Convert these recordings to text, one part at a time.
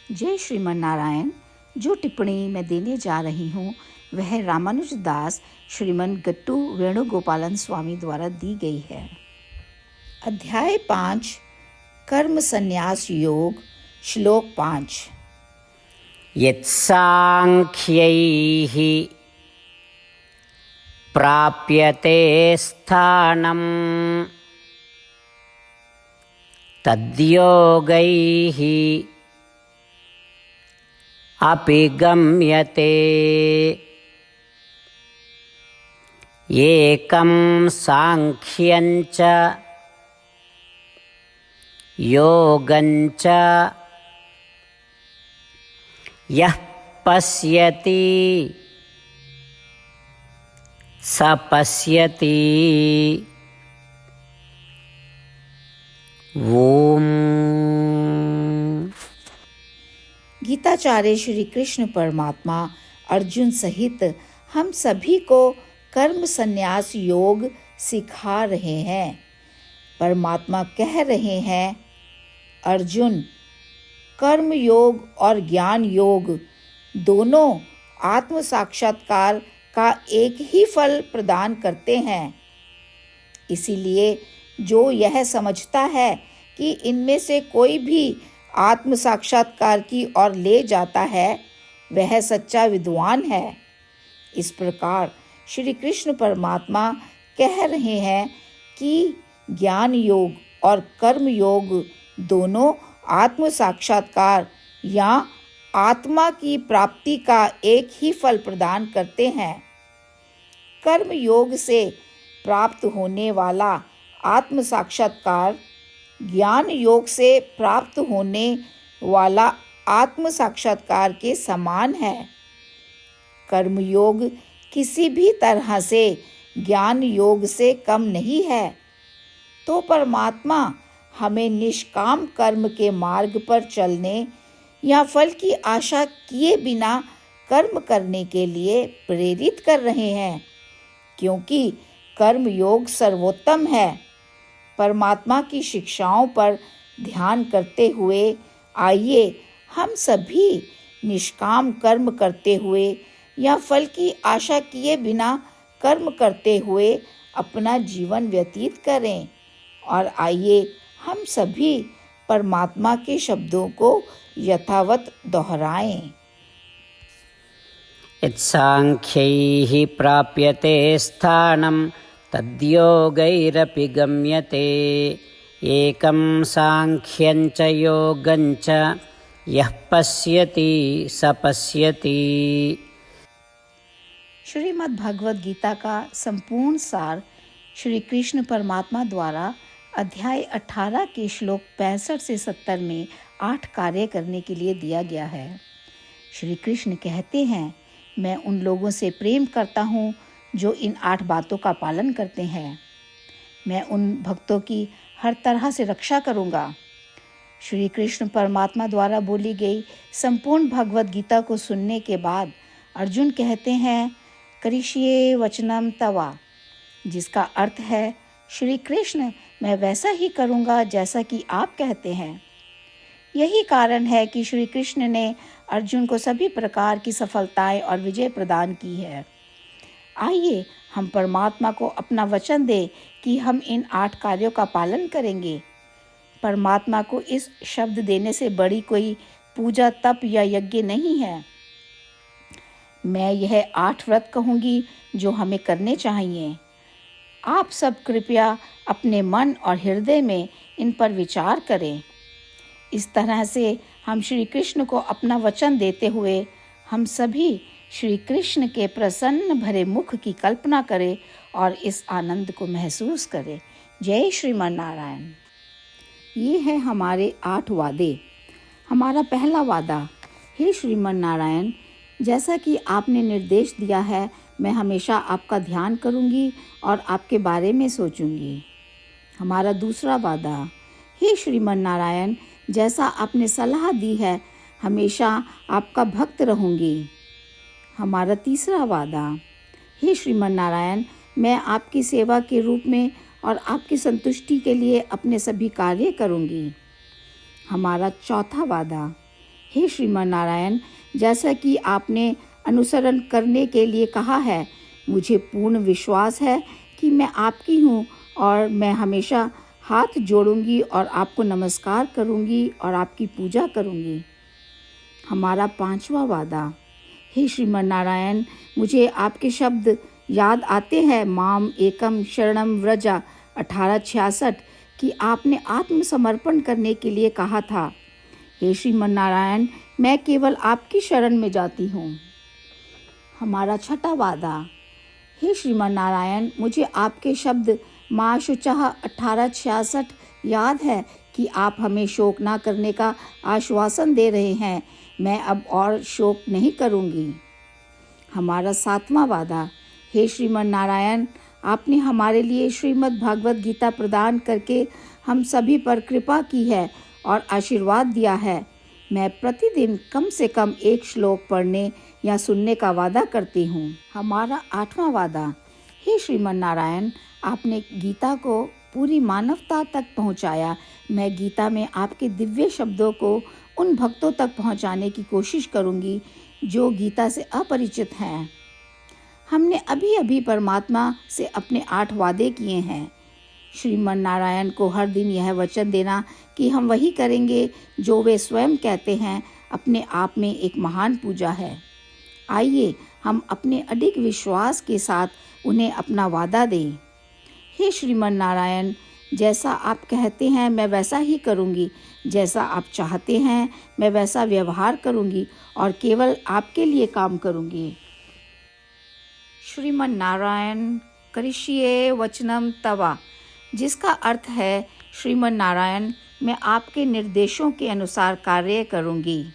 जय श्रीमन नारायण। जो टिप्पणी मैं देने जा रही हूँ वह रामानुज दास श्रीमन गट्टू वेणुगोपालन स्वामी द्वारा दी गई है। अध्याय 5 कर्म संन्यास योग, श्लोक 5। यत्साङ्ख्यैः प्राप्यते स्थानं तद्योगैः अपि गम्यते। एकं साङ्ख्यं च योगं च यः पश्यति स पश्यति। ओम। गीताचार्य श्री कृष्ण परमात्मा अर्जुन सहित हम सभी को कर्म संन्यास योग सिखा रहे हैं। परमात्मा कह रहे हैं, अर्जुन, कर्म योग और ज्ञान योग दोनों आत्म साक्षात्कार का एक ही फल प्रदान करते हैं। इसीलिए जो यह समझता है कि इनमें से कोई भी आत्म साक्षात्कार की ओर ले जाता है वह सच्चा विद्वान है। इस प्रकार श्री कृष्ण परमात्मा कह रहे हैं कि ज्ञान योग और कर्म योग दोनों आत्म साक्षात्कार या आत्मा की प्राप्ति का एक ही फल प्रदान करते हैं। कर्म योग से प्राप्त होने वाला आत्म साक्षात्कार ज्ञान योग से प्राप्त होने वाला आत्म साक्षात्कार के समान है। कर्म योग किसी भी तरह से ज्ञान योग से कम नहीं है। तो परमात्मा हमें निष्काम कर्म के मार्ग पर चलने या फल की आशा किए बिना कर्म करने के लिए प्रेरित कर रहे हैं, क्योंकि कर्म योग सर्वोत्तम है। परमात्मा की शिक्षाओं पर ध्यान करते हुए आइए हम सभी निष्काम कर्म करते हुए या फल की आशा किए बिना कर्म करते हुए अपना जीवन व्यतीत करें। और आइए हम सभी परमात्मा के शब्दों को यथावत दोहराएं। यत्साङ्ख्यैः प्राप्यते स्थानं तद्योगैरपि गम्यते। एकं साङ्ख्यं च योगं च यः पश्यति स पश्यति। श्रीमद् भगवद गीता का संपूर्ण सार श्री कृष्ण परमात्मा द्वारा अध्याय 18 के श्लोक 65 से 70 में 8 कार्य करने के लिए दिया गया है। श्री कृष्ण कहते हैं, मैं उन लोगों से प्रेम करता हूँ जो इन 8 बातों का पालन करते हैं। मैं उन भक्तों की हर तरह से रक्षा करूँगा। श्री कृष्ण परमात्मा द्वारा बोली गई संपूर्ण भगवद गीता को सुनने के बाद अर्जुन कहते हैं, करिष्ये वचनम तवा, जिसका अर्थ है, श्री कृष्ण, मैं वैसा ही करूँगा जैसा कि आप कहते हैं। यही कारण है कि श्री कृष्ण ने अर्जुन को सभी प्रकार की सफलताएं और विजय प्रदान की है। आइए हम परमात्मा को अपना वचन दें कि हम इन 8 कार्यों का पालन करेंगे। परमात्मा को इस शब्द देने से बड़ी कोई पूजा, तप या यज्ञ नहीं है। मैं यह 8 व्रत कहूँगी जो हमें करने चाहिए। आप सब कृपया अपने मन और हृदय में इन पर विचार करें। इस तरह से हम श्री कृष्ण को अपना वचन देते हुए हम सभी श्री कृष्ण के प्रसन्न भरे मुख की कल्पना करें और इस आनंद को महसूस करें। जय श्रीमन नारायण। ये है हमारे 8 वादे। हमारा पहला वादा, हे श्रीमन नारायण, जैसा कि आपने निर्देश दिया है, मैं हमेशा आपका ध्यान करूंगी और आपके बारे में सोचूंगी। हमारा दूसरा वादा, हे श्रीमन नारायण, जैसा आपने सलाह दी है, हमेशा आपका भक्त रहूंगी। हमारा तीसरा वादा, हे श्रीमन नारायण, मैं आपकी सेवा के रूप में और आपकी संतुष्टि के लिए अपने सभी कार्य करूंगी। हमारा चौथा वादा, हे श्रीमान नारायण, जैसा कि आपने अनुसरण करने के लिए कहा है, मुझे पूर्ण विश्वास है कि मैं आपकी हूँ और मैं हमेशा हाथ जोड़ूंगी और आपको नमस्कार करूंगी और आपकी पूजा करूंगी। हमारा 5वां वादा। हे श्रीमान नारायण, मुझे आपके शब्द याद आते हैं, माम एकम शरणम व्रजा 1866, कि आपने आत्मसमर्पण करने के लिए कहा था। हे श्रीमान नारायण, मैं केवल आपकी शरण में जाती हूँ। हमारा 6वां वादा। हे श्रीमान नारायण, मुझे आपके शब्द माँ शुचः 1866 याद है कि आप हमें शोक ना करने का आश्वासन दे रहे हैं। मैं अब और शोक नहीं करूँगी। हमारा 7वां वादा। हे श्रीमान नारायण, आपने हमारे लिए श्रीमद् भागवत गीता प्रदान करके हम सभी पर कृपा की है और आशीर्वाद दिया है। मैं प्रतिदिन कम से कम एक श्लोक पढ़ने या सुनने का वादा करती हूँ। हमारा 8वां वादा। हे श्रीमान नारायण, आपने गीता को पूरी मानवता तक पहुँचाया। मैं गीता में आपके दिव्य शब्दों को उन भक्तों तक पहुँचाने की कोशिश करूँगी जो गीता से अपरिचित हैं। हमने अभी अभी परमात्मा से अपने 8 वादे किए हैं। श्रीमान नारायण को हर दिन यह वचन देना कि हम वही करेंगे जो वे स्वयं कहते हैं, अपने आप में एक महान पूजा है। आइए हम अपने अडिग विश्वास के साथ उन्हें अपना वादा दें। हे श्रीमान नारायण, जैसा आप कहते हैं मैं वैसा ही करूँगी। जैसा आप चाहते हैं मैं वैसा व्यवहार करूँगी और केवल आपके लिए काम करूँगी। श्रीमान नारायण करिष्ये वचनम तवा, जिसका अर्थ है, श्रीमान नारायण, मैं आपके निर्देशों के अनुसार कार्य करूँगी।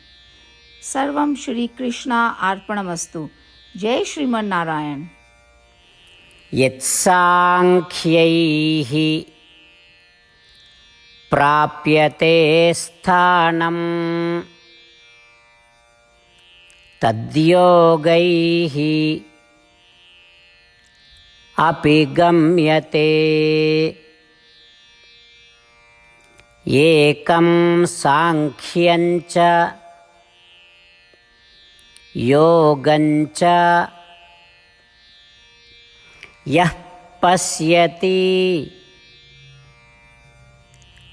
सर्वम श्री कृष्णा अर्पणमस्तु। जय श्रीमान नारायण। यत्साङ्ख्यैः प्राप्यते स्थानं तद्योगैः अपि गम्यते। एकं साङ्ख्यं च योगं च यः पश्यति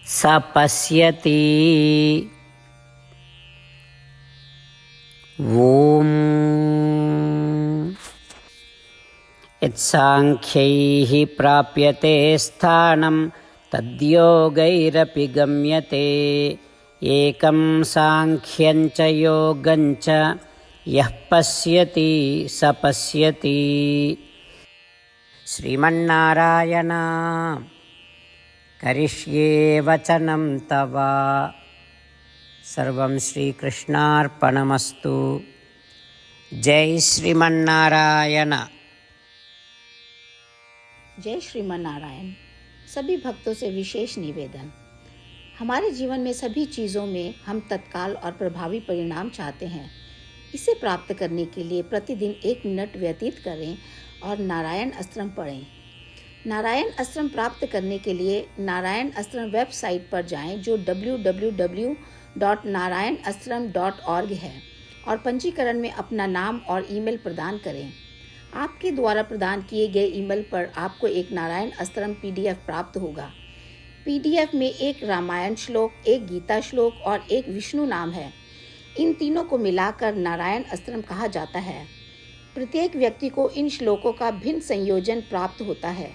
स पश्यति। ॐ यत्साङ्ख्यैः प्राप्यते स्थानं तद्योगैरपि गम्यते। एकं साङ्ख्यं च योगं च यः पश्यति स पश्यति। श्रीमन्नारायण करिष्ये वचनं तव। सर्वं श्रीकृष्णार्पणमस्तु। जय श्रीमन्नारायण। जय श्रीमान नारायण। सभी भक्तों से विशेष निवेदन। हमारे जीवन में सभी चीज़ों में हम तत्काल और प्रभावी परिणाम चाहते हैं। इसे प्राप्त करने के लिए प्रतिदिन 1 मिनट व्यतीत करें और नारायण अस्त्रम पढ़ें। नारायण अस्त्रम प्राप्त करने के लिए नारायण अस्त्रम वेबसाइट पर जाएं, जो www.narayanastram.org है, और पंजीकरण में अपना नाम और ईमेल प्रदान करें। आपके द्वारा प्रदान किए गए ईमेल पर आपको एक नारायण अस्त्रम PDF प्राप्त होगा। PDF में एक रामायण श्लोक, एक गीता श्लोक और एक विष्णु नाम है। इन तीनों को मिलाकर नारायण अस्त्रम कहा जाता है। प्रत्येक व्यक्ति को इन श्लोकों का भिन्न संयोजन प्राप्त होता है।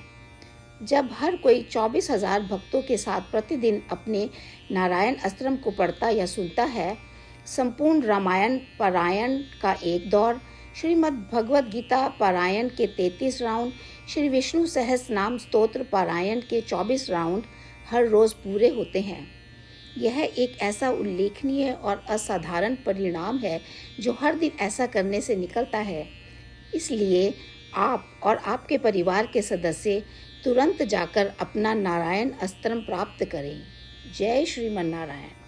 जब हर कोई 24,000 भक्तों के साथ प्रतिदिन अपने नारायण अस्त्रम को पढ़ता या सुनता है, संपूर्ण रामायण पारायण का एक दौर, श्रीमद् भगवद गीता पारायण के 33 राउंड, श्री विष्णु सहस्त्र नाम स्तोत्र पारायण के 24 राउंड हर रोज़ पूरे होते हैं। यह एक ऐसा उल्लेखनीय और असाधारण परिणाम है जो हर दिन ऐसा करने से निकलता है। इसलिए आप और आपके परिवार के सदस्य तुरंत जाकर अपना नारायण अस्त्रम प्राप्त करें। जय श्रीमन नारायण।